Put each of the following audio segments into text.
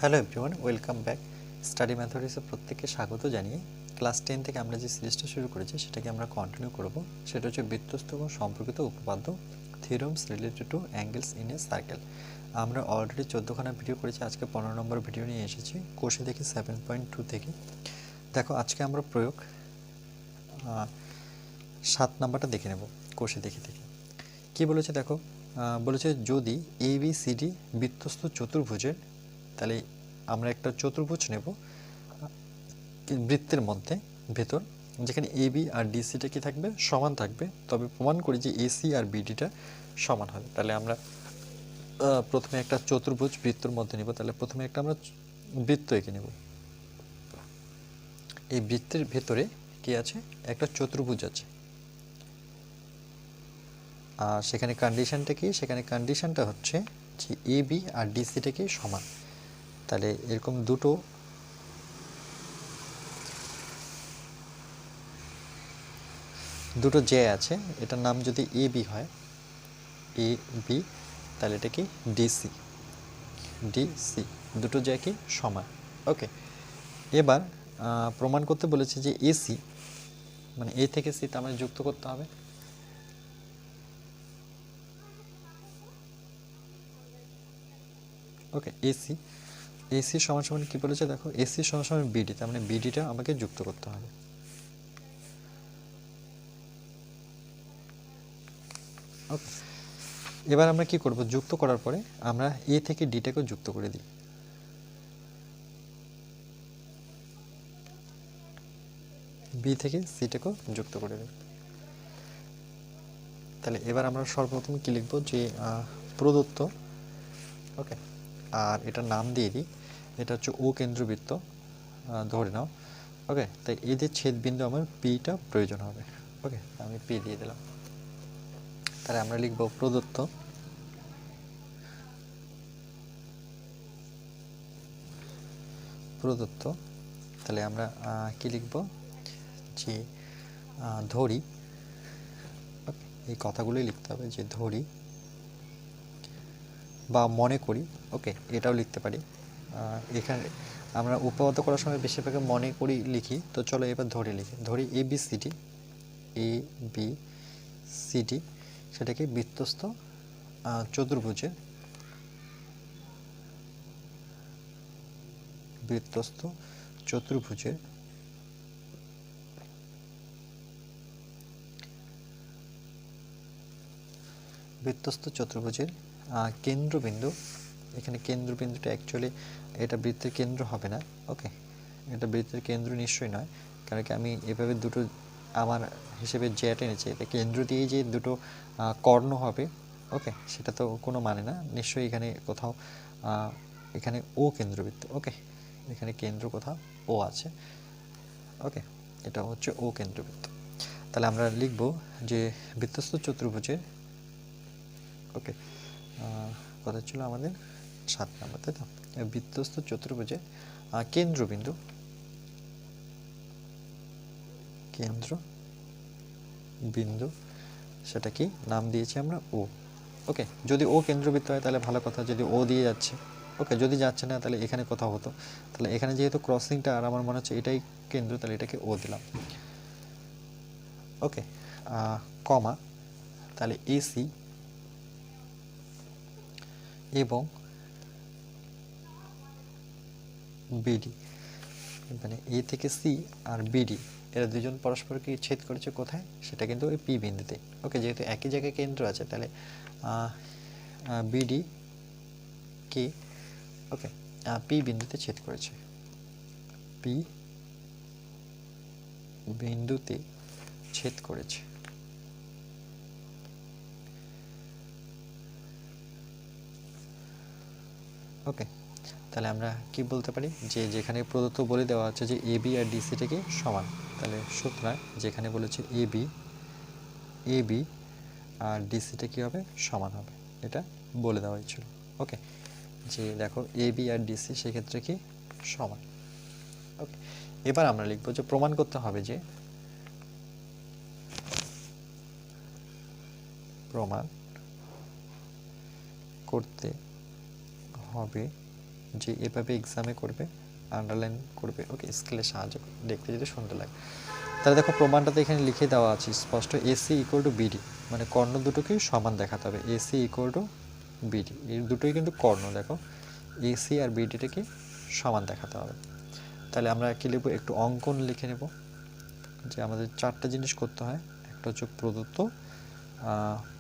Hello everyone, welcome back. Study ম্যাথমেটিক্সে প্রত্যেককে স্বাগত জানিয়ে ক্লাস 10 থেকে আমরা যে সিরিজটা শুরু করেছি সেটাকে আমরা কন্টিনিউ করব। সেটা হচ্ছে বৃত্তস্থ এবং সম্পর্কিত উপপাদ্য, theorems related to angles in a circle. আমরা অলরেডি 14খানা ভিডিও করেছি, আজকে 15 নম্বর ভিডিও নিয়ে এসেছি কোষে দেখি 7.2 থেকে। দেখো আজকে আমরা প্রয়োগ 7 নাম্বারটা দেখে নেব কোষে দেখি থেকে। কি বলেছে দেখো, বলেছে যদি এ বি সি ডি বৃত্তস্থ চতুর্ভুজের, তাহলে আমরা একটা চতুর্ভুজ নেব বৃত্তের মধ্যে ভেতর, যেখানে এ বি আর ডিসিটা কি থাকবে, সমান থাকবে, তবে প্রমাণ করি যে এসি আর বিডিটা সমান হবে। তাহলে আমরা প্রথমে একটা চতুর্ভুজ বৃত্তের মধ্যে নেব। তাহলে প্রথমে একটা আমরা বৃত্ত এঁকে নেব। এই বৃত্তের ভেতরে কি আছে, একটা চতুর্ভুজ আছে। আর সেখানে কন্ডিশনটা কি, সেখানে কন্ডিশনটা হচ্ছে যে এ বি আর ডিসিটা কি সমান। তাহলে এরকম দুটো যে আছে, এটার নাম যদি এ বি হয়, এ বি, তাহলে এটা কি ডিসি, ডিসি দুটো যে কি সমান। ওকে, এবার প্রমাণ করতে বলেছে যে এসি মানে এ থেকে সি, তার মানে যুক্ত করতে হবে। ওকে, এসি এসি সমান সমান কি বলেছে দেখো, এসি সমান সমান বিডি, তার মানে বিডিটা আমাকে যুক্ত করতে হবে। ওকে, এবার আমরা কি করব, যুক্ত করার পরে আমরা এ থেকে ডিটাকেও যুক্ত করে দিই। বি থেকে সিটাকেও যুক্ত করে দিই। তাহলে এবার আমরা সর্বপ্রথম কি লিখব, যে প্রদত্ত, ওকে, আর এটার নাম দিয়ে দিই, এটা হচ্ছে ও কেন্দ্রবৃত্ত ধরে নাও। ওকে, তাই এদের ছেদবিন্দু আমার পিটা প্রয়োজন হবে। ওকে, আমি পি দিয়ে দিলাম। তাহলে আমরা লিখব প্রদত্ত প্রদত্ত তাহলে আমরা কি লিখব, যে ধরি, এই কথাগুলোই লিখতে হবে, যে ধরি বা মনে করি। ওকে, এটাও লিখতে পারি। এখানে আমরা উপপাদ্য করার সময় বেশিরভাগ মনে করি লিখি, তো চলো এবার ধরে লিখি। ধরি A B CD, A B CD সেটাকে বৃত্তস্থ চতুর্ভুজের বৃত্তস্থ চতুর্ভুজের বৃত্তস্থ চতুর্ভুজের কেন্দ্রবিন্দু। এখানে কেন্দ্রবিন্দুটা অ্যাকচুয়ালি এটা বৃত্তের কেন্দ্র হবে না। ওকে, এটা বৃত্তের কেন্দ্র নিশ্চয়ই নয়, কারণ কি আমি এভাবে দুটো আমার হিসেবে জ্যাট এনেছি, এটা কেন্দ্র দিয়েই যে দুটো কর্ণ হবে, ওকে, সেটা তো কোনো মানে না। নিশ্চয়ই এখানে কোথাও এখানে ও কেন্দ্রবৃত্ত। ওকে, এখানে কেন্দ্র কোথাও ও আছে। ওকে, এটা হচ্ছে ও কেন্দ্রবৃত্ত। তাহলে আমরা লিখব যে বৃত্তস্থ চতুর্ভুজের, ওকে, কথা ছিল আমাদের 7 নম্বর, তাই তো। বৃত্তস্থ চতুর্ভুজের কেন্দ্রবিন্দু, কেন্দ্রবিন্দু সেটা কি নাম দিয়েছি আমরা ও। ওকে, যদি ও কেন্দ্রবৃত্ত হয় তাহলে ভালো কথা, যদি ও দিয়ে যাচ্ছে। ওকে, যদি যাচ্ছে না তাহলে এখানে কোথাও হতো। তাহলে এখানে যেহেতু ক্রসিংটা, আর আমার মনে হচ্ছে এটাই কেন্দ্র, তাহলে এটাকে ও দিলাম। ওকে, কমা, তাহলে এসি এবং বিডি, মানে এ থেকে সি আর বিডি এরা দুজন পরস্পরকে ছেদ করেছে কোথায়, সেটা কিন্তু ওই পি বিন্দুতে। ওকে, যেহেতু একই জায়গায় কেন্দ্র আছে, তাহলে বিডি কে, ওকে, পি বিন্দুতে ছেদ করেছে, পি বিন্দুতে ছেদ করেছে। ওকে, তাহলে আমরা কি বলতে পারি, যে যেখানে প্রদত্ত বলে দেওয়া আছে যে এ বি আর ডিসি থেকে সমান, তাহলে সুতরাং যেখানে বলেছে এ বি আর ডিসিটা কী হবে, সমান হবে, এটা বলে দেওয়া হয়েছিল। ওকে, যে দেখো এ বি আর ডিসি সেক্ষেত্রে কি সমান। ওকে, এবার আমরা লিখব যে প্রমাণ করতে হবে, যে প্রমাণ করতে হবে যে এভাবে এক্সামে করবে, আন্ডারলাইন করবে, ওকে, স্কেলের সাহায্য দেখতে যদি সুন্দর লাগে। তাহলে দেখো প্রমাণটাতে এখানে লিখে দেওয়া আছে স্পষ্ট, এসি ইকুয়াল টু বিডি, মানে কর্ণ দুটোকেই সমান দেখাতে হবে। এসি ইকুয়াল টু বিডি, এই দুটোই কিন্তু কর্ণ, দেখো এসি আর বিডিটাকে সমান দেখাতে হবে। তাহলে আমরা কি লিখব, একটু অঙ্কন লিখে নেব, যে আমাদের চারটা জিনিস করতে হয়। একটা হচ্ছে প্রদত্ত,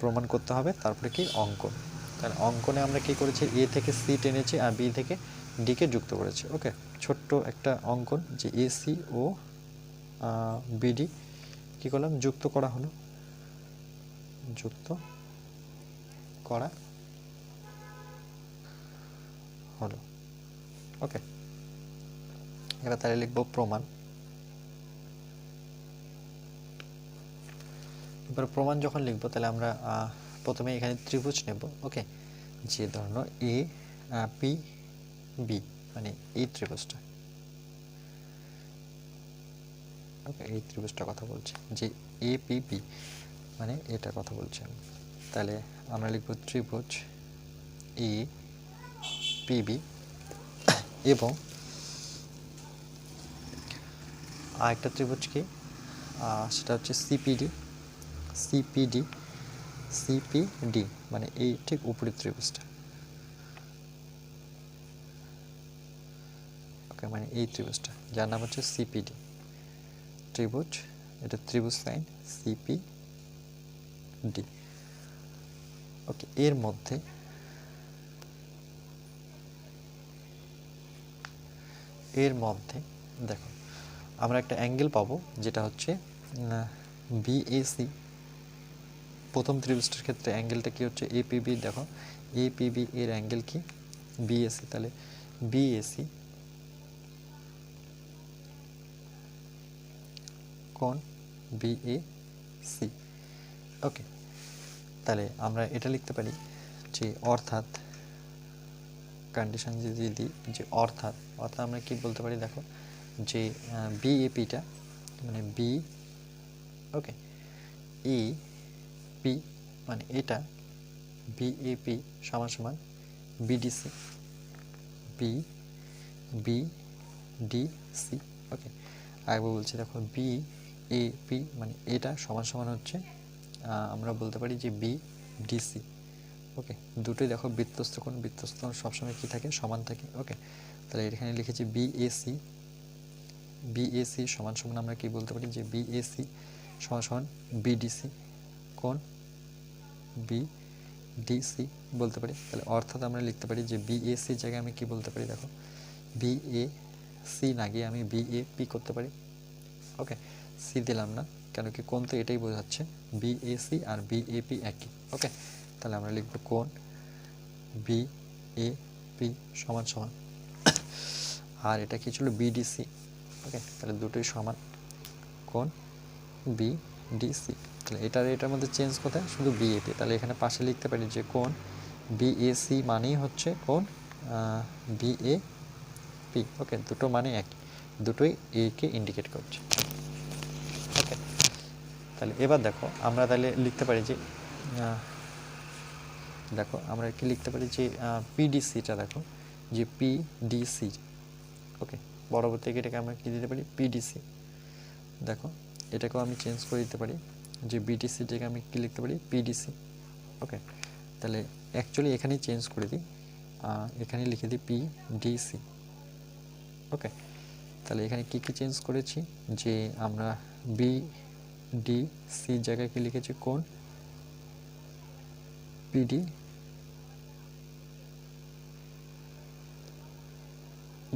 প্রমাণ করতে হবে, তারপরে কি অঙ্কন। তাহলে অঙ্কনে আমরা কি করেছি, এ থেকে সি টেনেছি আর বি থেকে ডিকে যুক্ত করেছি। ওকে, ছোট্ট একটা অঙ্কন, যে এসি ও বিডি কি করলাম, যুক্ত করা হলো, যুক্ত করা হলো। ওকে, এবার তাহলে লিখবো প্রমাণ। এবার প্রমাণ যখন লিখবো, তাহলে আমরা প্রথমে এখানে ত্রিভুজ নেব। ওকে, যে ধরো এ পি বি, মানে এই ত্রিভুজটা, ওকে, এই ত্রিভুজটার কথা বলছি, যে এ পি বি মানে এটার কথা বলছি আমি। তাহলে আমরা লিখব ত্রিভুজ এ পি বি, এবং আরেকটা ত্রিভুজ কি, সেটা হচ্ছে সিপিডি, সিপিডি, সিপিডি মানে এই ঠিক উপরের ত্রিভুজটা। ওকে, মানে এই ত্রিভুজটা যার নাম হচ্ছে সিপিডি ত্রিভুজ, এটা ত্রিভুজ লাইন সিপিডি। ওকে, এর মধ্যে দেখো আমরা একটা অ্যাঙ্গেল পাবো, যেটা হচ্ছে বিএসি। প্রথম ত্রিভুজটার ক্ষেত্রে অ্যাঙ্গেলটা কি হচ্ছে, এপিবি। দেখো এপিবি এর অ্যাঙ্গেল কি, বিএসি। তাহলে বিএসি কোণ বিএসি। ওকে, তাহলে আমরা এটা লিখতে পারি যে অর্থাৎ, কন্ডিশন যদি দিই, যে অর্থাৎ আমরা কি বলতে পারি, দেখো যে বিএপিটা মানে বি, ওকে, এ পি মানে এটা, বিএপি সমান সমান বিডিসি, বিডিসি। ওকে, আরেকবার বলছি, দেখো বিএপি মানে এটা সমান সমান হচ্ছে, আমরা বলতে পারি যে বিডিসি। ওকে, দুটোই দেখো বৃত্তস্থ কোণ, বৃত্তস্থ কোণ সবসময় কি থাকে, সমান থাকে। ওকে, তাহলে এখানে লিখেছি বিএসি, বিএসি সমান সমান আমরা কি বলতে পারি, যে বিএসি সমান সমান বিডিসি কোণ বিডিসি বলতে পারি। তাহলে অর্থাৎ আমরা লিখতে পারি যে বিএসি জায়গায় আমি কি বলতে পারি, দেখো বিএসি না গিয়ে আমি বিএপি করতে পারি। ওকে, সি দিলাম না, কেন কি কোণ তো এটাই বোঝাচ্ছে, বিএসি আর বিএপি একই। ওকে, তাহলে আমরা লিখব কোণ বিএপি সমান সমান, আর এটা কি ছিল, বিডিসি। ওকে, তাহলে দুটোই সমান, কোণ বিডিসি। তাহলে এটার মধ্যে চেঞ্জ কোথায়, শুধু বিএপি। তাহলে এখানে পাশে লিখতে পারি যে কোণ বিএসি মানেই হচ্ছে কোণ বিএপি। ওকে, দুটো মানে একই, দুটোই এ কে ইন্ডিকেট করছে। ওকে, তাহলে এবার দেখো আমরা তাহলে লিখতে পারি যে, দেখো আমরা কি লিখতে পারি, যে পিডিসিটা, দেখো যে পিডিসি। ওকে, বরাবর থেকে এটাকে আমরা কি দিতে পারি, পিডিসি। দেখো এটাকেও আমি চেঞ্জ করে দিতে পারি, যে বিটিসিটাকে আমি কি লিখতে পারি, পিডিসি। ওকে, তাহলে অ্যাকচুয়ালি এখানেই চেঞ্জ করে দিই, এখানে লিখে দিই পিডিসি। ওকে, তাহলে এখানে কি কি চেঞ্জ করেছি, যে আমরা বিডিসি জায়গায় কি লিখেছি, কোণ পিডি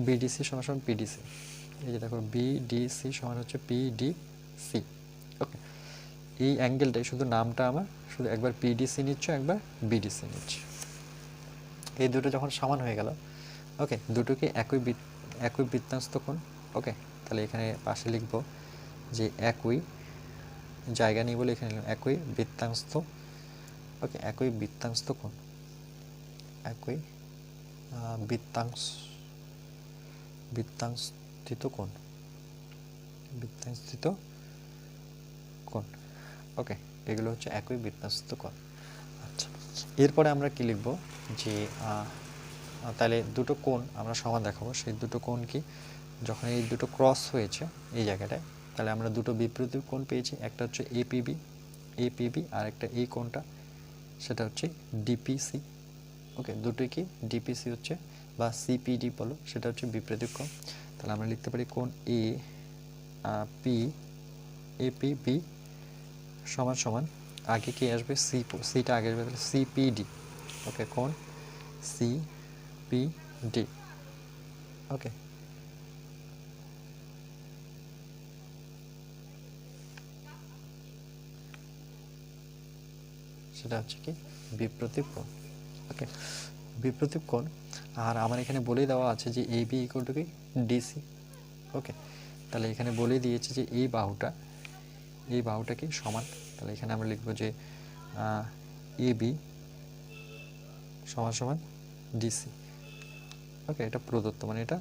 বিডিসি সমান সমান পিডিসি। এই যে দেখো বিডিসি সমান হচ্ছে পিডিসি। ওকে, এই অ্যাঙ্গেলটাই, শুধু নামটা আমার শুধু একবার পিডিসি নিচ্ছ, একবার বিডিসি নিচ্ছ। এই দুটো যখন সমান হয়ে গেল, ওকে, দুটোকে একই বৃত্তাংশ কোণ। ওকে, তাহলে এখানে পাশে লিখব যে একই, জায়গা নিয়ে বলে এখানে একই বৃত্তাংশ। ওকে, একই বৃত্তাংশ কোণ, একই বৃত্তাংশিত কোণ, বৃত্তাংশিত কোণ। ওকে, এগুলো হচ্ছে একই বৃত্তাংশিত কোণ। আচ্ছা, এরপরে আমরা কি লিখব, যে তাহলে দুটো কোণ আমরা সমান দেখাবো। সেই দুটো কোণ কি, যখন এই দুটো ক্রস হয়েছে এই জায়গাটায়, তাহলে আমরা দুটো বিপরীত কোণ পেয়েছি। একটা হচ্ছে এপিবি আর একটা এই কোণটা সেটা হচ্ছে ডিপিসি। ওকে, দুটোই কি ডিপিসি হচ্ছে বা সিপিডি বলো, সেটা হচ্ছে বিপরীত কোণ। তাহলে আমরা লিখতে পারি কোণ এপিবি সমান সমান আগে কি আসবে, সিটা আগে আসবে, তাহলে সিপিডি। ওকে, কোণ সিপিডি। ওকে, সেটা হচ্ছে কি বিপ্রতীপ কোণ। ওকে, বিপ্রতীপ কোণ। আর আমার এখানে বলেই দেওয়া আছে যে এ বি ইকুয়াল টু কি ডিসি। ওকে, তাহলে এখানে বলে দিয়েছে যে এই বাহুটা কি সমান। তাহলে এখানে আমরা লিখব যে এ বি সমান সমান ডিসি। ওকে, এটা প্রদত্ত, মানে এটা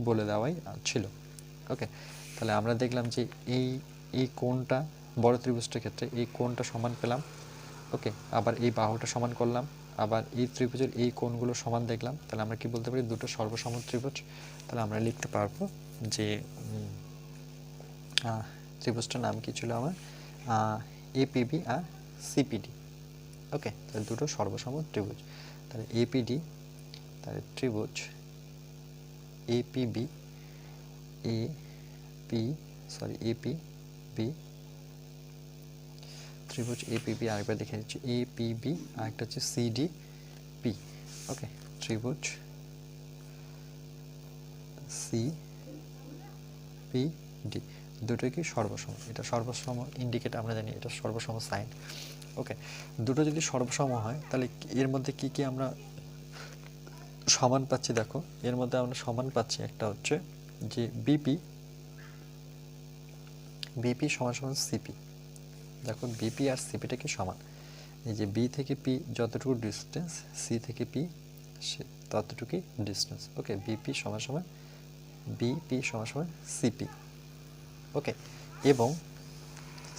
বলে দেওয়াই ছিল। ওকে, তাহলে আমরা দেখলাম যে এই কোণটা বড় ত্রিভুজটার ক্ষেত্রে এই কোণটা সমান পেলাম। ওকে, আবার এই বাহুটা সমান করলাম, আবার এই ত্রিভুজের এই কোণগুলো সমান দেখলাম। তাহলে আমরা কি বলতে পারি, দুটো সর্বসম ত্রিভুজ। তাহলে আমরা লিখতে পারবো যে ত্রিভুজটার নাম কি ছিল আমার, এপিবি আর সিপিডি। ওকে, তাহলে দুটো সর্বসম ত্রিভুজ। তাহলে এপিডি, তাহলে ত্রিভুজ এপিবি এপিবি ত্রিভুজ এপিবি, আরেকবার দেখে দিচ্ছি এপিবি, আরেকটা হচ্ছে সিডিপি। ওকে, ত্রিভুজ সিপিডি দুটোই কি সর্বসম। এটা সর্বসম ইন্ডিকেট আমরা জানি, এটা সর্বসম সাইন। ওকে, দুটো যদি সর্বসম হয় তাহলে এর মধ্যে কি কি আমরা সমান পাচ্ছি, দেখো এর মধ্যে আমরা সমান পাচ্ছি একটা হচ্ছে যে বিপি সমান সমান সিপি। দেখো বিপি আর সিপিটা কি সমান, এই যে বি থেকে পি যতটুকু ডিস্টেন্স, সি থেকে পি ততটুকুই ডিস্টেন্স। ওকে, বিপি সমান সমান সিপি। ওকে, এবং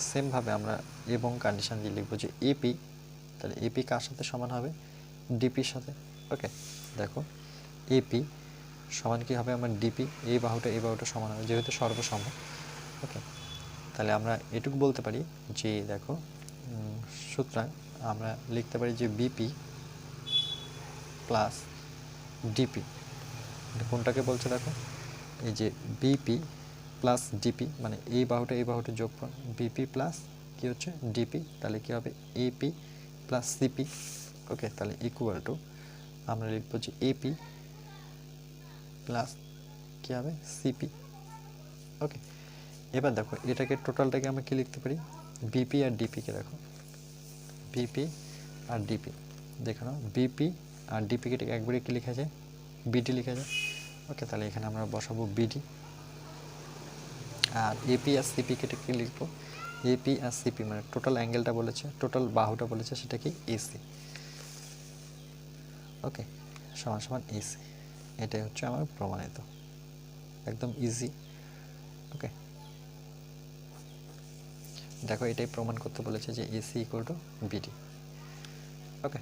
সেমভাবে আমরা এবং কন্ডিশন দিয়ে লিখবো যে এপি, তাহলে এপি কার সাথে সমান হবে, ডিপির সাথে। ওকে, দেখো এপি সমান কি হবে আমার ডিপি, এই বাহুটা সমান হবে যেহেতু সর্বসম। ওকে, তাহলে আমরা এটুকু বলতে পারি যে দেখো সুতরাং আমরা লিখতে পারি যে বিপি প্লাস ডিপি, কোনটাকে বলছে দেখো, এই যে বিপি প্লাস ডিপি মানে এই বাহুটা যোগফল, বিপি প্লাস কি হচ্ছে ডিপি, তাহলে কি হবে এপি প্লাস সিপি। ওকে, তাহলে ইকুয়াল টু আমরা লিখবো যে এপি প্লাস কি হবে সিপি। ওকে, এবার দেখো এটাকে টোটালটাকে আমরা কি লিখতে পারি, বিপি আর ডিপিকে দেখো, বিপি আর ডিপি দেখো না, বিপি আর ডিপিকে একবারে কি লেখা যায়, বিডি লেখা যায়। ওকে, তাহলে এখানে আমরা বসাবো বিডি। আর এপি আর সিপিকে কি লিখবো, এপি আর সিপি মানে টোটাল অ্যাঙ্গেলটা বলেছে, টোটাল বাহুটা বলেছে সেটা কি এসি। ওকে, সমান সমান এসি, এটাই হচ্ছে আমার প্রমাণিত, একদম ইজি। ওকে, দেখো এটাই প্রমাণ করতে বলেছে যে AC equal to BD. Okay,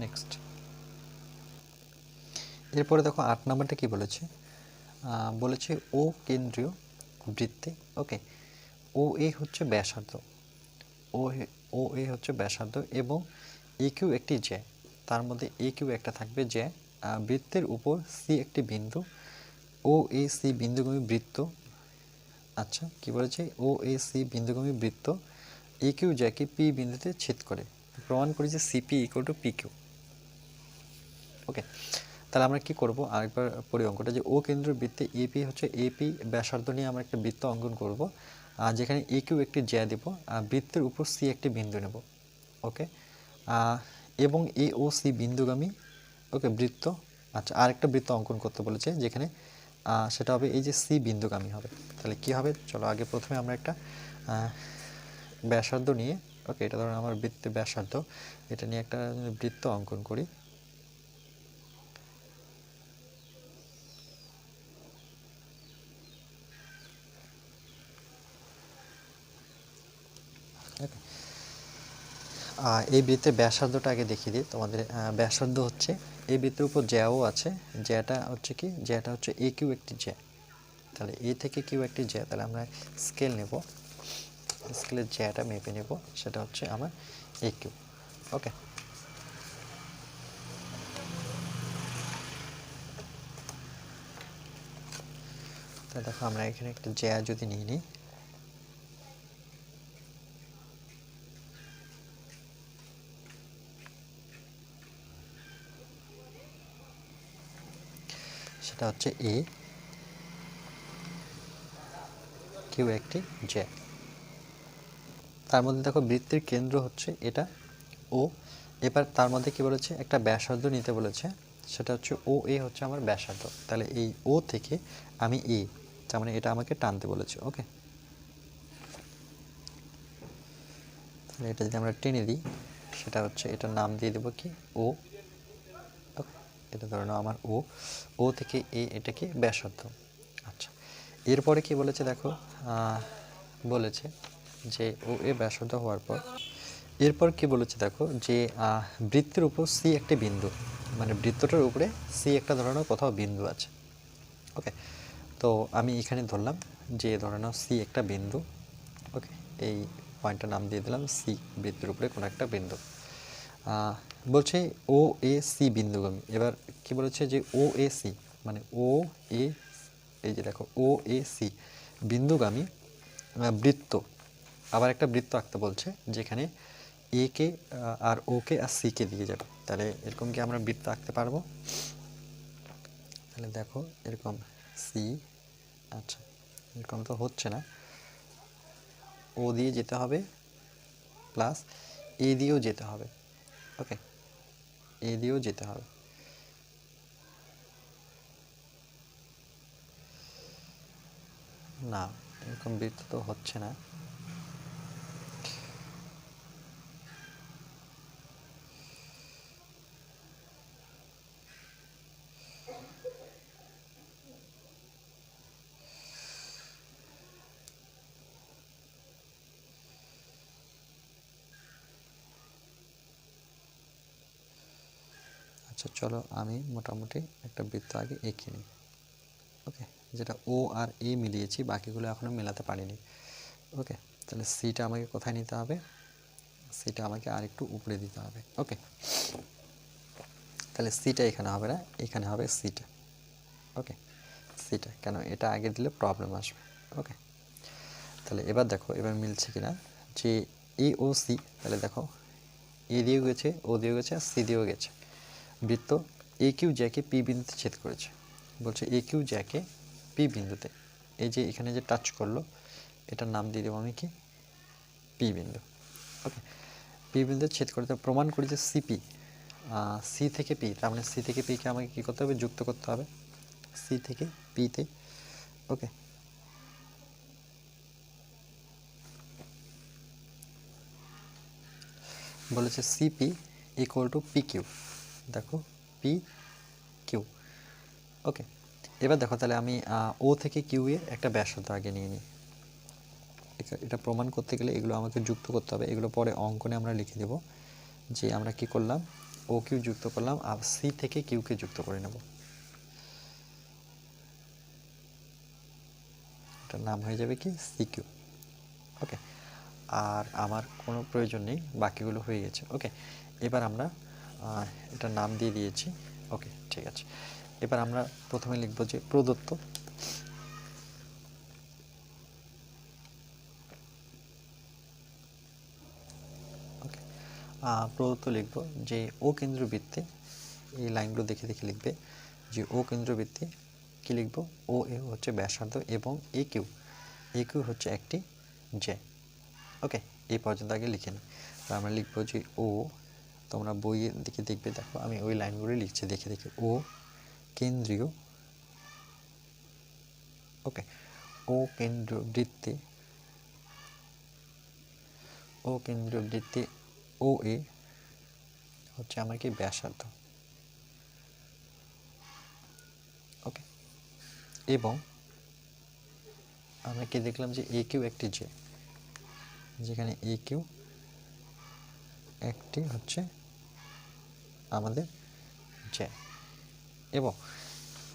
next. এরপরে দেখো 8 নাম্বারটা কি বলেছে, বলেছে ও কেন্দ্রীয় বৃত্তে। ওকে, ও এ হচ্ছে ব্যাসার্ধ, ও এ হচ্ছে ব্যাসার্ধ এবং এ কিউ একটি জ্যা, তার মধ্যে এ কিউ একটা থাকবে জ্যা, বৃত্তের উপর সি একটি বিন্দু, ও এ সি বিন্দুগামী বৃত্ত। আচ্ছা, কি বলেছে, ও এ সি বিন্দুগামী বৃত্ত এ কিউ জ্যাকে পি বিন্দুতে ছেদ করে, প্রমাণ করি যে CP equal to P Q. Okay, তাহলে আমরা কি করব, আরেকবার পড়ি অঙ্কটা, যে ও কেন্দ্র বৃত্তে এপি হচ্ছে এপি ব্যাসার্ধ নিয়ে আমরা একটা বৃত্ত অঙ্কন করব, যেখানে এ কিউ একটি জ্যা দেব, বৃত্তের উপর সি একটি বিন্দু নেব। ওকে, এবং এ ও সি বিন্দুগামী ওকে বৃত্ত। আচ্ছা, আরেকটা বৃত্ত অঙ্কন করতে বলেছে যেখানে সেটা হবে এই যে সি বিন্দুগামী হবে। তাহলে কি হবে, চলো আগে প্রথমে আমরা একটা ব্যাসার্ধ নিয়ে, ওকে এটা ধরুন আমার বৃত্তের ব্যাসার্ধ, এটা নিয়ে একটা বৃত্ত অঙ্কন করি। এই বৃত্তের ব্যাসার্ধটা আগে দেখিয়ে দিই তোমাদের। ব্যাসার্ধ হচ্ছে এই বৃত্তের উপর জ্যাও আছে, জ্যাটা হচ্ছে কি, জ্যাটা হচ্ছে এ কিউ একটি জ্যা। তাহলে এ থেকে কিউ একটি জ্যা, তাহলে আমরা স্কেল নেব, স্কেলের জ্যাটা মেপে নেব, সেটা হচ্ছে আমার এ কিউ। ওকে, তাহলে দেখো আমরা এখানে একটা জ্যা যদি নিয়ে নিই, সেটা হচ্ছে এ কিউ একটি জ্যা। তার মধ্যে দেখো বৃত্তের কেন্দ্র হচ্ছে এটা ও। এবার তার মধ্যে কি বলেছে, একটা ব্যাসার্ধ নিতে বলেছে, সেটা হচ্ছে ও এ হচ্ছে আমার ব্যাসার্ধ। তাহলে এই ও থেকে আমি এ, তার মানে এটা আমাকে টানতে বলেছে। ওকে, তাহলে এটা যদি আমরা টেনে দিই, সেটা হচ্ছে এটার নাম দিয়ে দেবো কি ও। এটা ধরে নাও আমার ও, ও থেকে এ, এটা কি ব্যাসার্ধ। আচ্ছা, এরপরে কি বলেছে দেখো, বলেছে যে ও এ ব্যাসার্ধ হওয়ার পর এরপর কি বলেছে দেখো, যে বৃত্তের উপর সি একটি বিন্দু, মানে বৃত্তটার উপরে সি একটা ধরনের কোথাও বিন্দু আছে। ওকে, তো আমি এখানে ধরলাম যে ধরে নাও সি একটা বিন্দু। ওকে, এই পয়েন্টটার নাম দিয়ে দিলাম সি, বৃত্তের উপরে কোনো একটা বিন্দু। বলছে ও এ সি বিন্দুগামী। এবার কি বলেছে যে ও এ সি, মানে ও এ, এই যে দেখো ও এ সি বিন্দুগামী বৃত্ত, আবার একটা বৃত্ত আঁকতে বলছে যেখানে এ কে আর ও কে আর সি কে দিয়ে যাবে। তাহলে এরকম কি আমরা বৃত্ত আঁকতে পারবো? তাহলে দেখো এরকম সি, আচ্ছা এরকম তো হচ্ছে না, ও দিয়ে যেতে হবে প্লাস এ দিয়েও যেতে হবে। ওকে, এ দিয়েও যেতে হবে। না, এরকম বৃত্ত তো হচ্ছে না। আচ্ছা চলো আমি মোটামুটি একটা বৃত্ত আগে এঁকে নিই। ওকে, যেটা ও আর এ মিলিয়েছি, বাকিগুলো এখনও মেলাতে পারিনি। ওকে, তাহলে সিটা আমাকে কোথায় নিতে হবে, সিটা আমাকে আর একটু উপরে দিতে হবে। ওকে, তাহলে সিটা এখানে হবে না, এখানে হবে সিটা। ওকে, সিটা কেন, এটা আগে দিলে প্রবলেম আসবে। ওকে, তাহলে এবার দেখো এবার মিলছে কিনা, যে এ ও সি, তাহলে দেখো এ দিয়েও গেছে, ও দিয়েও গেছে, আর সি দিয়েও গেছে। বৃত্ত এ কিউ জ্যাকে পি বিন্দুতে ছেদ করেছে। বলছে এ কিউ জ্যাকে পি বিন্দুতে, এই যে এখানে যে টাচ করলো, এটার নাম দিয়ে দেবো আমি কি পি বিন্দু। ওকে, পি বিন্দু ছেদ করতে প্রমাণ করি যে সিপি, সি থেকে পি, তার মানে সি থেকে পিকে আমাকে কী করতে হবে, যুক্ত করতে হবে সি থেকে পিতে। ওকে, বলেছে CP equal to P Q. দেখো পি কিউ। ওকে, এবার দেখো তাহলে আমি ও থেকে কিউ এর একটা ব্যাসার্ধ আগে নিয়ে নিই। এটা প্রমাণ করতে গেলে এগুলো আমাকে যুক্ত করতে হবে, এগুলো পরে অঙ্কনে আমরা লিখে দেব যে আমরা কি করলাম, ও কিউ যুক্ত করলাম আর সি থেকে কিউকে যুক্ত করে নেব। এটার নাম হয়ে যাবে কি সি কিউ। ওকে, আর আমার কোনো প্রয়োজন নেই, বাকিগুলো হয়ে গেছে। ওকে, এবার আমরা এটার নাম দিয়ে দিয়েছি। ওকে, ঠিক আছে, এবার আমরা প্রথমে লিখব যে প্রদত্ত, ওকে প্রদত্ত লিখব যে ও কেন্দ্রবৃত্তে, এই লাইনগুলো দেখে দেখে লিখবে যে ও কেন্দ্রবৃত্তে কি লিখব, ও এ হচ্ছে ব্যাসার্ধ এবং এ কিউ, এ কিউ হচ্ছে একটি জ্যা। ওকে, এই পর্যন্ত আগে লিখে নিই। আমরা লিখবো যে ও, তোমরা বইয়ের দিকে দেখবে, দেখো আমি ওই লাইনগুলো লিখছি দেখে দেখে, ও কেন্দ্রীয়, ওকে ও কেন্দ্রীয় বৃত্তে, ও কেন্দ্রীয় বৃত্তে ও এ হচ্ছে আমার কি ব্যাসার্ধ। ওকে, এবং আমরা কি দেখলাম যে এ কিউ একটি জ্যা, যেখানে এ কিউ একটি হচ্ছে আমাদের জ্যা। এবং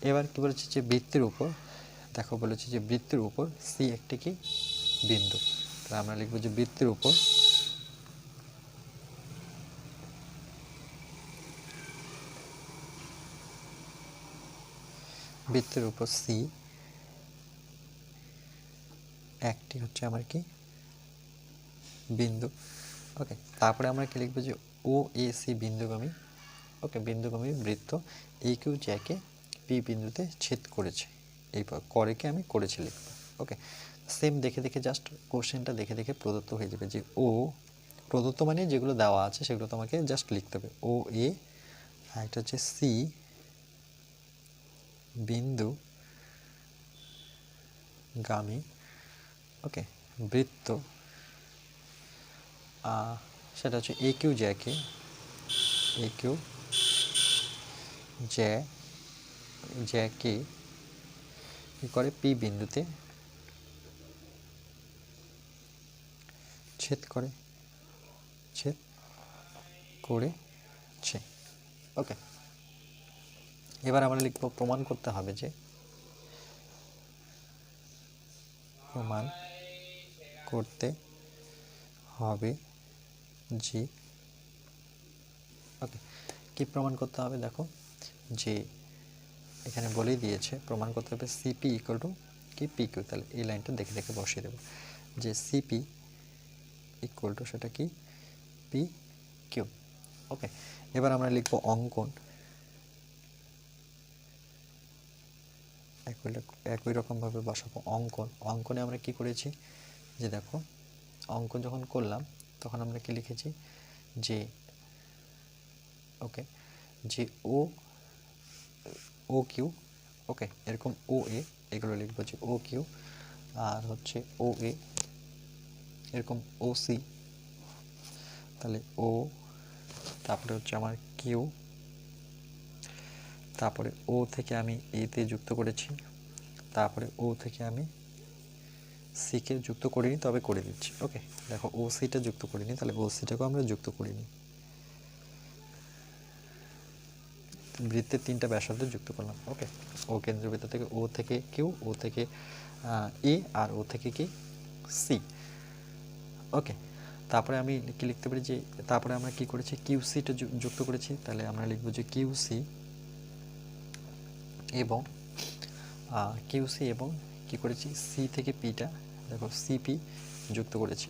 এবার কি বলেছে যে বৃত্তের উপর, দেখো বলেছে যে বৃত্তের উপর সি একটি কি বিন্দু, তাহলে আমরা লিখব যে বৃত্তের উপর সি একটি হচ্ছে আমার কি বিন্দু। ওকে, তারপরে আমরা কি লিখবো যে ও এ সি বিন্দুগামী, ওকে, বিন্দুগামী বৃত্ত এ কিউ জ্যাকে পি বিন্দুতে ছেদ করেছে, এই করেকে আমি করেছি লিখব। ওকে, সেম দেখে দেখে জাস্ট কোশ্চেনটা দেখে দেখে প্রদত্ত হয়ে যাবে যে ও প্রদত্ত মানে যেগুলো দেওয়া আছে সেগুলো তোমাকে জাস্ট লিখতে হবে। ও এ, আর এটা হচ্ছে সি বিন্দু গামী, ওকে, বৃত্ত, সেটা হচ্ছে এ কিউ জ্যাকে, এ কিউ জ্যাকে কি করে পি বিন্দুতে ছেদ করেছে। ওকে, এবার আমরা লিখব প্রমাণ করতে হবে যে, প্রমাণ করতে হবে যে, ওকে, কি প্রমাণ করতে হবে দেখো যে এখানে বলেই দিয়েছে প্রমাণ করতে হবে সিপি ইকুয়াল টু কি পি কিউ, তাহলে এই লাইনটা দেখে দেখে বসিয়ে দেবো যে সিপি ইকুয়াল টু সেটা কি পি কিউ। ওকে, এবার আমরা লিখবো অঙ্কন, একই রকমভাবে বসাবো অঙ্কন। অঙ্কনে আমরা কি করেছি যে দেখো অঙ্কন যখন করলাম তখন আমরা কি লিখেছি যে, ওকে, যে ও কিউ, ওকে, এরকম ও এ, এগুলো লিখবো যে ও কিউ, আর হচ্ছে ও এ, এরকম ও সি, তাহলে ও, তারপরে হচ্ছে আমার কিউ, তারপরে ও থেকে আমি এতে যুক্ত করেছি, তারপরে ও থেকে আমি সিকে যুক্ত করিনি, তবে করে দিচ্ছি। ওকে, দেখো ও সিটা যুক্ত করিনি, তাহলে ও সিটাকেও আমরা যুক্ত করিনি, বৃত্তের তিনটা ব্যাসার্ধ যুক্ত করলাম। ওকে, ও কেন্দ্রবৃত্ত থেকে ও থেকে কিউ, ও থেকে এ, আর ও থেকে কি সি। ওকে, তারপরে আমি কি লিখতে পারি যে তারপরে আমরা কি করেছি কিউ সিটা যুক্ত করেছি, তাহলে আমরা লিখব যে কিউ সি এবং কি করেছি সি থেকে পিটা, দেখো সিপি যুক্ত করেছি,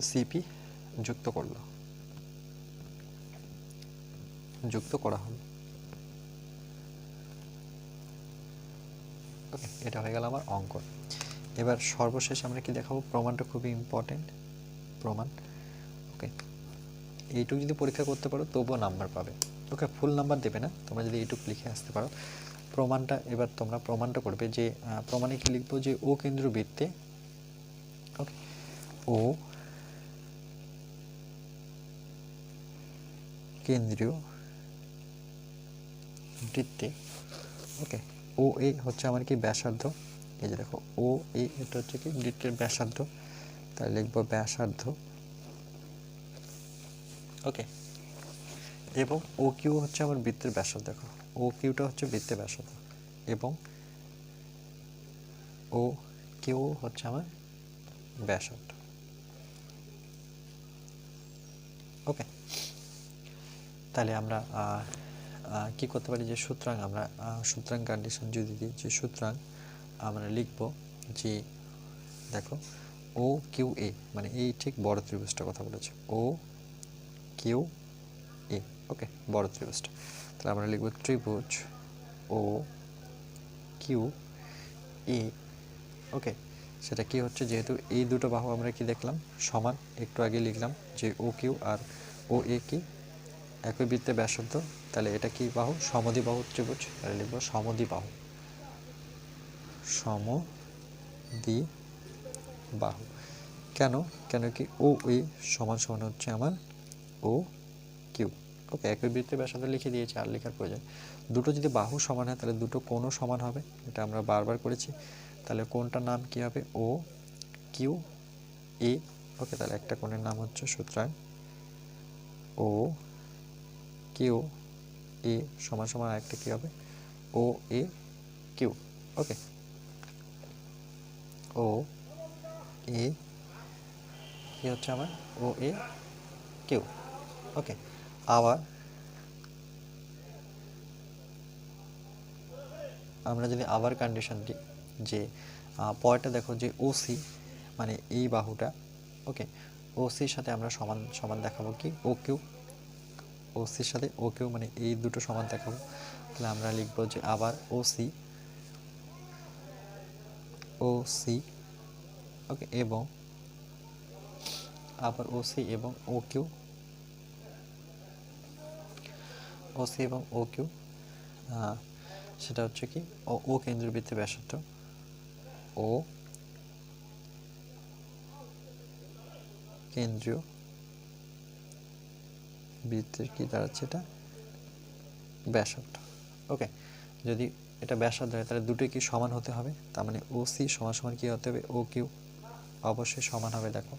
সিপি যুক্ত করা হলো। ওকে, এটা হয়ে গেল আমার অঙ্কন। এবার সর্বশেষ আমরা কি দেখাবো, প্রমাণটা খুবই ইম্পর্টেন্ট, প্রমাণ। ওকে, এইটুকু যদি পরীক্ষা করতে পারো তবুও নাম্বার পাবে। ওকে, ফুল নাম্বার দেবে না, তোমরা যদি এইটুকু লিখে আসতে পারো। প্রমাণটা এবার তোমরা প্রমাণটা করবে যে প্রমাণে কি লিখবো যে ও কেন্দ্রবৃত্তে, ওকে, ও কেন্দ্রীয় বৃত্তে, ওকে, ও এ হচ্ছে আমার কি ব্যাসার্ধ, এই যে দেখো ও এ, এটা হচ্ছে কি বৃত্তের ব্যাসার্ধ, তাহলে লিখবো ব্যাসার্ধ। ওকে, এবং ও কিউ হচ্ছে আমার বৃত্তের ব্যাসার্ধ, দেখো ও কিউটা হচ্ছে বৃত্তের ব্যাসার্ধ, এবং ও কিউ হচ্ছে আমার ব্যাসার্ধ। ওকে, তাহলে আমরা কি করতে পারি যে সুতরাং আমরা সুতরাং কন্ডিশন যদি দিই যে সুতরাং আমরা লিখব যে দেখো ও কিউ এ, মানে এই ঠিক বড় ত্রিভুজটার কথা বলেছে, ও কিউ এ, ওকে, বড় ত্রিভুজটা, তাহলে আমরা লিখব ত্রিভুজ ও কিউ এ। ওকে, সেটা কি হচ্ছে যেহেতু এই দুটো বাহু আমরা কি দেখলাম সমান, একটু আগে লিখলাম যে ও কিউ আর ও এ কি একই বৃত্তে ব্যাসার্ধ, তাহলে এটা কি বাহু সমদ্বিবাহু ত্রিভুজ, তাহলে লিখব সমদ্বিবাহু, সমদ্বিবাহু। কেন কেন কি ও এ সমান সমান হচ্ছে আমার ও কিউ। ওকে, একই বৃত্তে ব্যাসার্ধ লিখে দিয়েছি, আর লেখার প্রয়োজন। দুটো যদি বাহু সমান হয় তাহলে দুটো কোণও সমান হবে, এটা আমরা বারবার করেছি। তাহলে কোণটার নাম কি হবে ও কিউ এ। ওকে, তাহলে একটা কোণের নাম হচ্ছে সুতরাং ও কিউ এ সমান সমান আরেকটা কি হবে ও এ কিউ। ওকে, ও এ কি হচ্ছে আমার ও এ কিউ। ওকে, আবার আমরা যদি আবার কন্ডিশন দিই যে পরেরটা দেখো যে ওসি মানে এই বাহুটা, ওকে, ওসির সাথে আমরা সমান সমান দেখাবো কি ও কিউ, ওসির সাথে ও কিউ মানে এই দুটো সমান দেখাবো। তাহলে আমরা লিখবো যে আবার ওসি ওসি ওকে, এবং আবার ওসি এবং ও কিউ, ওসি এবং ও কিউ, সেটা হচ্ছে কি ও কেন্দ্রবৃত্তের ব্যাসার্ধ, ও কেন্দ্রীয় বৃত্তের কি দাঁড়াচ্ছে এটা ব্যাসার্ধ। ওকে, যদি এটা ব্যাসার্ধ হয় তাহলে দুটোই কি সমান হতে হবে, তার মানে ও সি সমান সমান কি হতে হবে ও কিউ, অবশ্যই সমান হবে। দেখো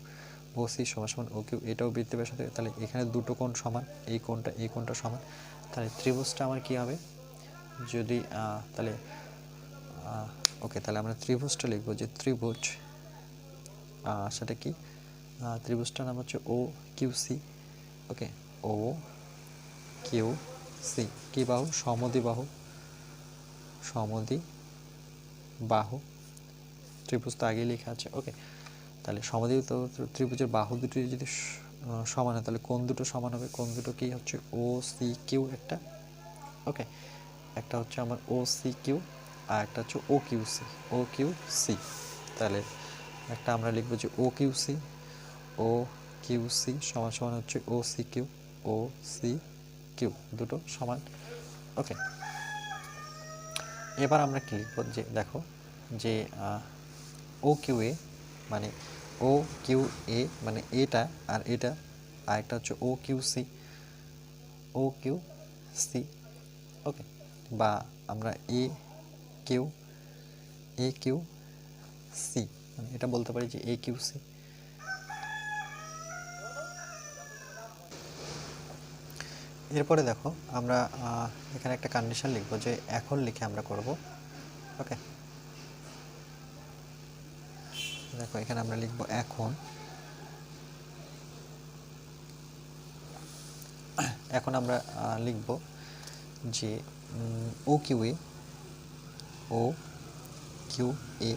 ও সি সমান সমান ও কিউ, এটাও বৃত্তের ব্যাসার্ধ, তাহলে এখানে দুটো কোণ সমান, এই কোণটা সমান, তাহলে ত্রিভুজটা আমার কি হবে যদি তাহলে ওকে, তাহলে আমরা ত্রিভুজটা লিখবো যে ত্রিভুজ সেটা কি ত্রিভুজটার নাম হচ্ছে ও কিউ সি। ওকে, ও কিউ সি কি বাহু সমদ্বিবাহু, সমদ্বিবাহু ত্রিভুজ তো আগেই লেখা আছে। ওকে, তাহলে সমদ্বিবাহু ত্রিভুজের বাহু দুটি যদি সমান হয় তাহলে কোণ দুটো সমান হবে, কোণ দুটো কি হচ্ছে ও সি কিউ একটা, ওকে, একটা হচ্ছে আমার ও সি কিউ আর একটা হচ্ছে O Q C, O Q C. তাহলে একটা আমরা লিখবো যে O Q C, O Q C সমান সমান হচ্ছে ও সি কিউ, ও সি কিউ দুটো সমান। ওকে, এবার আমরা কি লিখবো যে দেখো যে ও কিউ এ মানে ও কিউ এ মানে এটা আর এটা, আর একটা হচ্ছে O Q C, O Q C. ওকে, বা আমরা এ কিউ সি মানে এটা বলতে পারি যে এ কিউ সি। এরপরে দেখো আমরা এখানে একটা কন্ডিশন লিখবো যে এখন লিখে আমরা করব। ওকে, দেখো এখানে আমরা লিখবো এখন, এখন আমরা লিখব যে ও কিউ এ, ও কিউ এ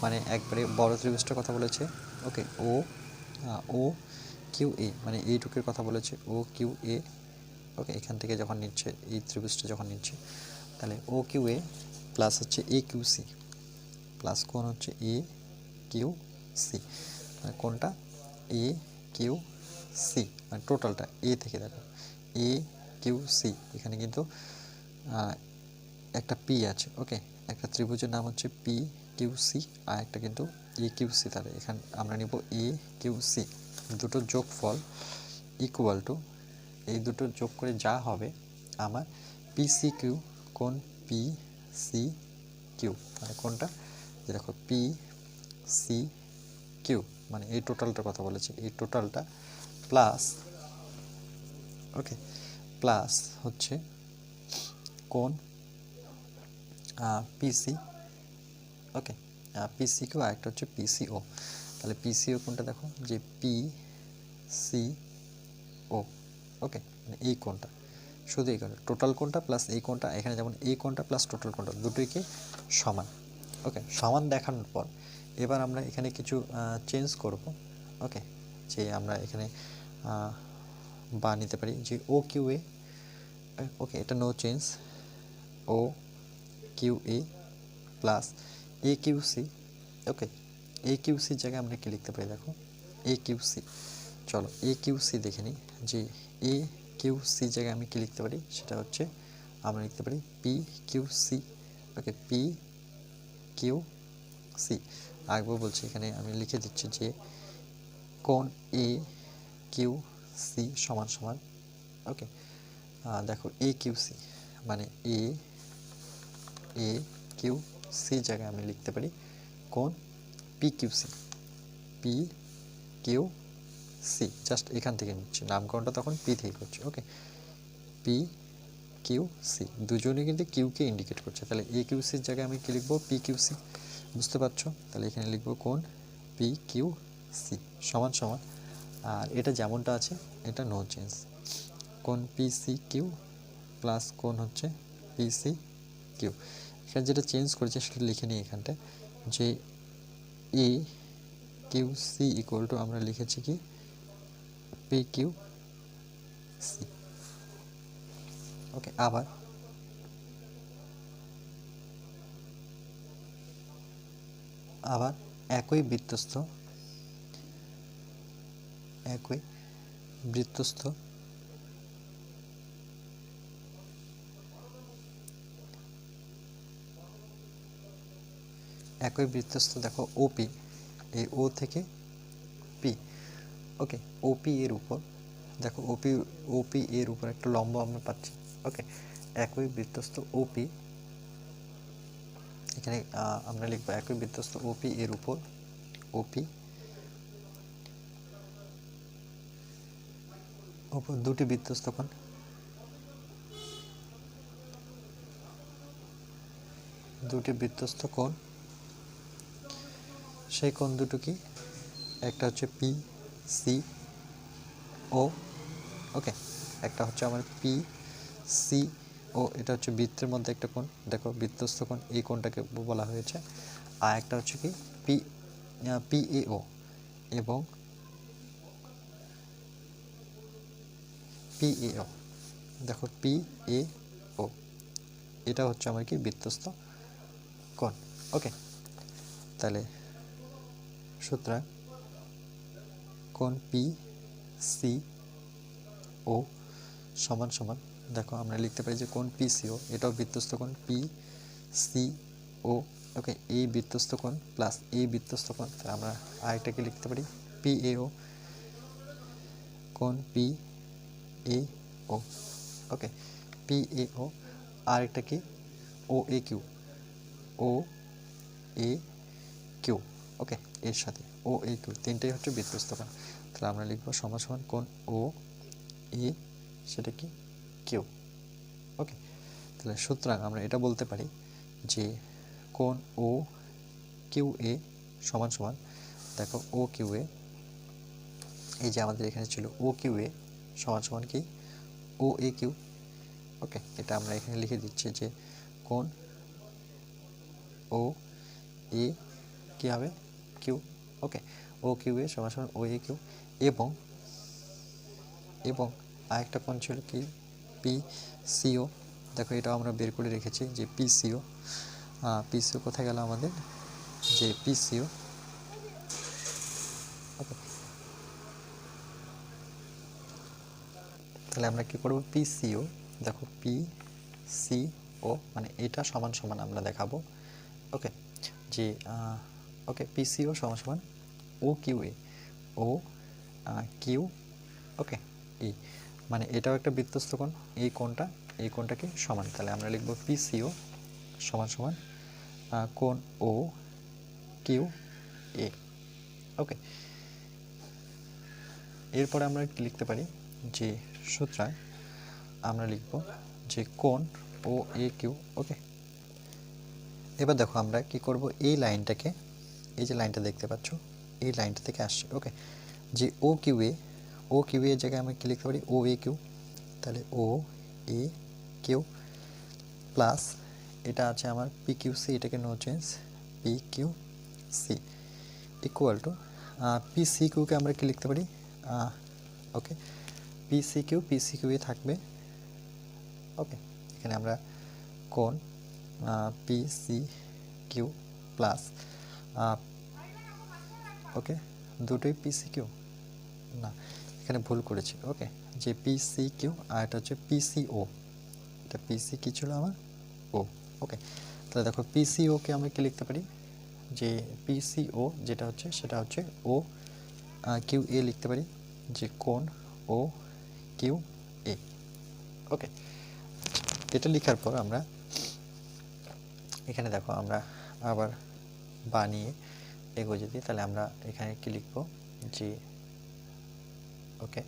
মানে একবারে বড় ত্রিভুজটার কথা বলেছে। ওকে, ও কিউ এ মানে এইটুকুর কথা বলেছে ও কিউ এ। ওকে, এখান থেকে যখন নিচ্ছে এই ত্রিভুজটা যখন নিচ্ছে তাহলে ও কিউ এ প্লাস হচ্ছে এ কিউ সি প্লাস কোণ হচ্ছে এ কিউ সি, মানে কোনটা এ কিউ সি মানে টোটালটা এ থেকে দেখো এ কিউ সি, এখানে কিন্তু একটা পি আছে। ওকে, একটা ত্রিভুজের নাম হচ্ছে পি কিউ সি আর একটা কিন্তু এ কিউ সি, তাহলে এখানে আমরা নিব এ কিউ সি, দুটো যোগফল ইকুয়াল টু এই দুটো যোগ করে যা হবে আমার পি সি কিউ, কোন পি সি কিউ মানে কোনটা যে দেখো পি সি কিউ মানে এই টোটালটার কথা বলেছে, এই টোটালটা প্লাস, ওকে, প্লাস হচ্ছে কোন পিসি, ওকে, পিসি কিউ আর একটা হচ্ছে পিসিও, তাহলে পিসিও কোনটা দেখো যে পি সি ও। ওকে, মানে এই কোনটা শুধু এই কোনটা টোটাল কোনটা প্লাস এই কোনটা, এখানে যেমন এই কোনটা প্লাস টোটাল কোনটা দুটোই কি সমান। ওকে, সমান দেখানোর পর এবার আমরা এখানে কিছু চেঞ্জ করব। ওকে, যে আমরা এখানে বা নিতে পারি যে ও কিউ এ, ওকে, এটা নো চেঞ্জ, ও কিউ এ প্লাস এ কিউ সি। ওকে, এ কিউ সির জায়গায় আমরা কি লিখতে পারি দেখো এ কিউ সি, চলো এ কিউ সি দেখে নিই যে এ কিউ সি জায়গায় আমি কি লিখতে পারি, সেটা হচ্ছে আমরা লিখতে পারি পি কিউ সি। ওকে, পি কিউ সি আরেকবার বলছি, এখানে আমি লিখে দিচ্ছি যে কোণ এ কিউ সি সমান সমান, ওকে, দেখো এ কিউ সি মানে এ কিউ সি জায়গায় আমি লিখতে পারি কোণ P Q C, P Q C, just এখান থেকে নিচ্ছি, নামকরণটা তখন পি থেকে করছি। ওকে, পি কিউ সি, দুজনে কিন্তু কিউকে ইন্ডিকেট করছে। তাহলে এ কিউ সির জায়গায় আমি কি লিখবো? পি কিউ সি, বুঝতে পারছো? তাহলে এখানে লিখবো কোণ পি কিউ সি সমান সমান, আর এটা যেমনটা আছে এটা নো চেঞ্জ, কোণ পি সি কিউ প্লাস কোণ হচ্ছে পি সি কিউ। এখানে যেটা চেঞ্জ করেছে সেটা লিখে নিই এখানটায়, যে এ কিউ সি ইকুয়াল টু আমরা লিখেছি কি পি কিউ সি। ওকে, আবার একই বৃত্তস্থ দেখো ওপি, এই ও থেকে পি। ওকে, ওপি এর উপর দেখো, ওপি এর উপর একটা লম্ব আমরা পাচ্ছি। ওকে, একই বৃত্তস্থ ওপি, এখানে আমরা লিখবো একই বৃত্তস্থ ওপি এর উপর দুটি বৃত্তস্থ কোণ, সেই কোণ দুটো কি? একটা হচ্ছে পি সি ও, ওকে, একটা হচ্ছে আমার পি সি ও, এটা হচ্ছে বৃত্তের মধ্যে একটা কোণ, দেখো বৃত্তস্থ কোণ, এই কোণটাকে বলা হয়েছে। আর একটা হচ্ছে কি পি এ ও এবং পি এ ও, দেখো পি এ ও, এটা হচ্ছে আমার কি বৃত্তস্থ কোণ। ওকে, তাহলে সুতরাং কোণ পি সি ও সমান সমান, দেখো আমরা লিখতে পারি যে কোণ পি সি ও, এটাও বৃত্তস্থ কোণ পি সি ও। ওকে, এই বৃত্তস্থ কোণ প্লাস এই বৃত্তস্থ কোণ, তাহলে আমরা আরেকটাকে লিখতে পারি পি এ ও, কোণ P A O. Okay, P A ও, আরেকটা কি ও এ কিউ, ও এ কিউ। ওকে, এর সাথে ও এ কিউ, তিনটাই হচ্ছে বৃত্তস্থ কোণ। তাহলে আমরা লিখবো সমান সমান কোণ ও এ, সেটা কি কিউ। ওকে, তাহলে সুতরাং আমরা এটা বলতে পারি যে কোণ ও কিউ এ সমান সমান, দেখো ও কিউ এ, এই যে আমাদের এখানে ছিল ও কিউ এ সমান সমান কি ও এ কিউ। ওকে, এটা আমরা এখানে লিখে দিচ্ছি যে কোণ ও এ কি হবে কিউ। ওকে, ও কিউ এ সমান সমান ও এ কিউ, এবং আরেকটা কোণ ছিল কি পি সিও, দেখো এটাও আমরা বের করে রেখেছি যে পি সিও কোথায় গেল আমাদের, যে পি সিও। ওকে, তাহলে আমরা কি করব, পি সিও, দেখো পি সি ও, মানে এটা সমান সমান আমরা দেখাবো। ওকে, যে ওকে পি সিও সমান সমান ও কিউ এ, ও কিউ, ওকে ই, মানে এটাও একটা বৃত্তস্থ কোণ, এই কোণটাকে সমান। তাহলে আমরা লিখব পি সিও সমান সমান কোণ ও কিউ এ। ওকে, এরপরে আমরা কি লিখতে পারি, যে সুতরাং আমরা লিখব যে কোণ ও এ কিউ। ওকে, এবার দেখো আমরা কি করব, এই লাইনটাকে, এই যে লাইনটা দেখতে পাচ্ছ, এই লাইনটা থেকে আসছে। ওকে, যে ও কিউ এর জায়গায় আমরা কি লিখতে পারি ও এ কিউ, তাহলে ও এ কিউ প্লাস এটা আছে আমার পি কিউ সি, এটাকে no change P Q C equal to P C কিউকে আমরা কি লিখতে পারি, ওকে পি সি কিউ এ থাকবে। ওকে, এখানে আমরা কোণ P C Q plus, okay দুটোই পি সি কিউ, না এখানে ভুল করেছি। ওকে, যে পি সি কিউ আর এটা হচ্ছে পি সি ও, এটা পি সি কি ছিল আমার ও। ওকে, তাহলে দেখো পি সি ওকে আমরা কি লিখতে পারি, যে পি সি ও যেটা হচ্ছে সেটা হচ্ছে ও কিউ এ লিখতে পারি, যে কোণ ও কিউ এ। ওকে, এটা লেখার পর আমরা এখানে দেখো আমরা আবার বানিয়ে এগো যদি, তাহলে আমরা এখানে কি লিখব, যে ওকে,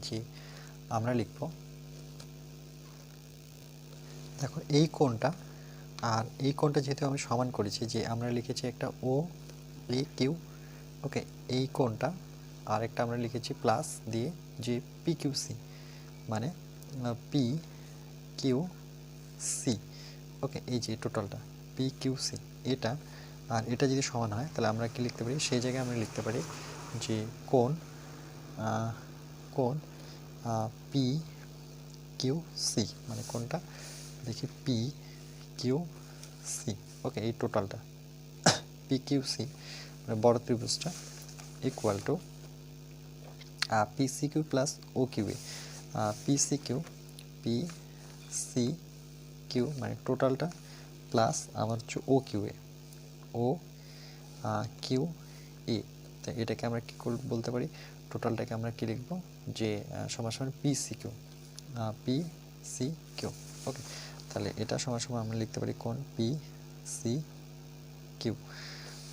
জি আমরা লিখব, দেখো এই কোণটা আর এই কোণটা যেহেতু আমি সমান করেছি, যে আমরা লিখেছি একটা ও এ কিউ, ওকে, এই কোণটা আর একটা আমরা লিখেছি প্লাস দিয়ে যে পি কিউ সি, মানে পি কিউ সি, ওকে, এই যে টোটালটা পি কিউ সি, এটা আর এটা যদি সমান হয় তাহলে আমরা কি লিখতে পারি, সেই জায়গায় আমরা লিখতে পারি যে কোণ কোণ পি কিউ সি, মানে কোণটা দেখি পি কিউ সি, ওকে, এই টোটালটা পি কিউ সি মানে বড় ত্রিভুজটা equal to P C Q plus O Q A, P C Q, P C Q মানে টোটালটা প্লাস আমার হচ্ছে ও কিউ এ, ও কিউ এ, তো এটাকে আমরা কী বলতে পারি, টোটালটাকে আমরা কী লিখব, যে সমান সমান P C Q, P C Q, okay, তাহলে এটা সমান সমান আমরা লিখতে পারি কোণ পি সি কিউ,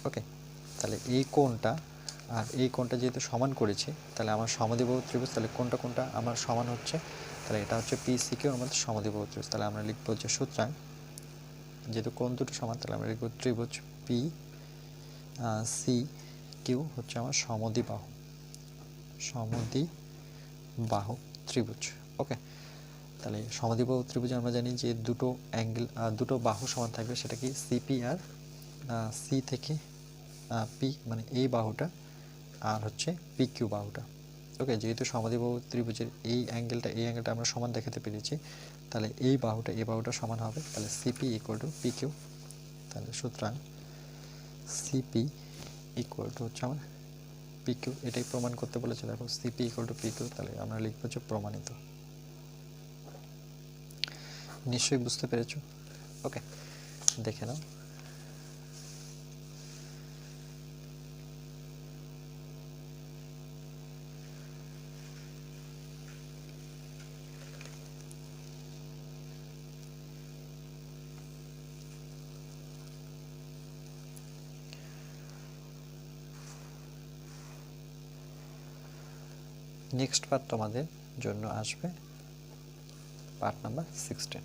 ওকে, তাহলে এই কোণটা আর এই কোণটা যেহেতু সমান করেছি, তাহলে আমার সমদ্বিবাহু ত্রিভুজ, তাহলে কোনটা কোনটা আমার সমান হচ্ছে, তাহলে এটা হচ্ছে পি সি কিউ আমাদের সমদ্বিবাহু ত্রিভুজ, তাহলে আমরা লিখবো যে সুতরাং যেহেতু কোণ দুটো সমান, তাহলে আমরা লিখব ত্রিভুজ পি সি কিউ হচ্ছে আমার সমদ্বিবাহু ত্রিভুজ, ওকে, তাহলে সমদ্বিবাহু ত্রিভুজে আমরা জানি যে দুটো অ্যাঙ্গেল, দুটো বাহু সমান থাকবে, সেটা কি সিপি আর সি থেকে পি, মানে এই বাহুটা আর হচ্ছে পি কিউ বাহুটা, ওকে, যেহেতু সমদ্বিবাহু ত্রিভুজের এই অ্যাঙ্গেলটা আমরা সমান দেখাতে পেরেছি, তাহলে এই বাহুটা সমান হবে, তাহলে CP equal to P Q, তাহলে সুতরাং সিপি ইকুয়াল টু হচ্ছে আমার পি কিউ, এটাই প্রমাণ করতে বলেছে, দেখো CP equal to P Q, তাহলে আমরা লিখবো হচ্ছে প্রমাণিত। নিশ্চয়ই বুঝতে পেরেছো, ওকে, দেখে নাও। নেক্সট পার্ট তোমাদের জন্য আসবে পার্ট নাম্বার 16।